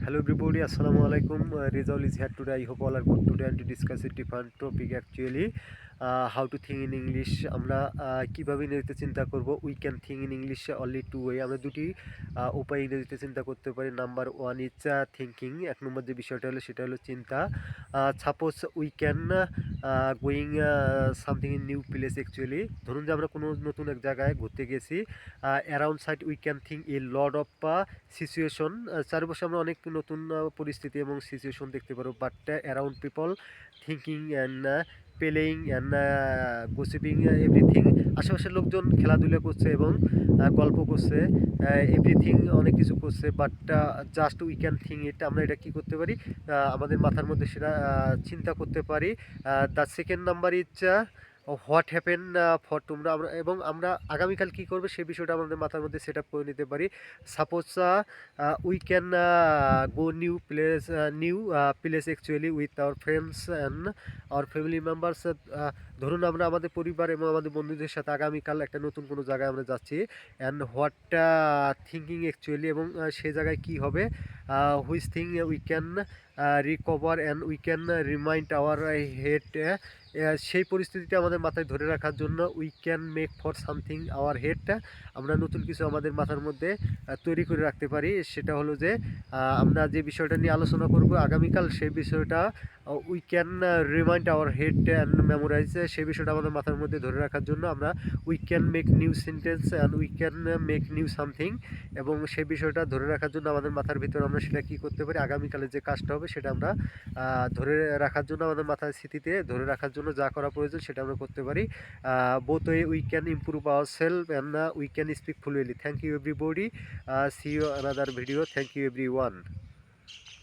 Hello everybody, Assalamu alaikum. Rizal is here today. I hope all are good today and to discuss a different topic actually. How to think in English. আমরা কিভাবে ইংরেজিতে চিন্তা করব। We can think in English only two way. আমরা দুটি উপায় ইংরেজিতে চিন্তা করতে পারি। Number one is thinking. এক নম্বর যে বিষয়টা হলো সেটা হলো চিন্তা। Suppose we can going something in new place actually. ধরুন যে আমরা কোনো নতুন এক জায়গায় ঘুরতে গেছি। Around side we can think A lot of situation. চারপাশে আমরা অনেক নতুন পরিস্থিতি এবং সিচুয়েশন দেখতে পারবো, but around people thinking and playing and gossiping everything. আশেপাশের লোকজন খেলাধুলা করছে এবং গল্প করছে, এভরিথিং অনেক কিছু করছে, but just we can think it. আমরা এটা কী করতে পারি, আমাদের মাথার মধ্যে সেটা চিন্তা করতে পারি। The second number is what happen for তোমরা আমরা, এবং আমরা আগামীকাল কী করবে সেই বিষয়টা আমাদের মাথার মধ্যে সেট আপ করে নিতে পারি। Suppose we can go new place actually with our friends and our family members. ধরুন আমরা আমাদের পরিবার এবং আমাদের বন্ধুদের সাথে আগামীকাল একটা নতুন কোনো জায়গায় আমরা যাচ্ছি। অ্যান্ড হোয়াট থিঙ্কিং অ্যাকচুয়ালি, এবং সেই জায়গায় কী হবে, which thing we can recover and we can remind our head. সেই পরিস্থিতিটা আমাদের মাথায় ধরে রাখার জন্য we can make for something our head. আমরা নতুন কিছু আমাদের মাথার মধ্যে তৈরি করে রাখতে পারি। সেটা হলো যে আমরা যে বিষয়টা নিয়ে আলোচনা করব আগামীকাল, সেই বিষয়টা we can remind our head and memorise. সেই বিষয়টা আমাদের মাথার মধ্যে ধরে রাখার জন্য আমরা we can make new sentence and we can make new something. এবং সেই বিষয়টা ধরে রাখার জন্য আমাদের মাথার ভিতরে আমরা সেটা কী করতে পারি, আগামীকালে যে কাজটা হবে সেটা আমরা ধরে রাখার জন্য, আমাদের মাথার স্মৃতিতে ধরে রাখার জন্য যা করা প্রয়োজন সেটা আমরা করতে পারি। Both way we can improve our self and we can speak fluently. Thank you everybody. See you another video. Thank you everyone.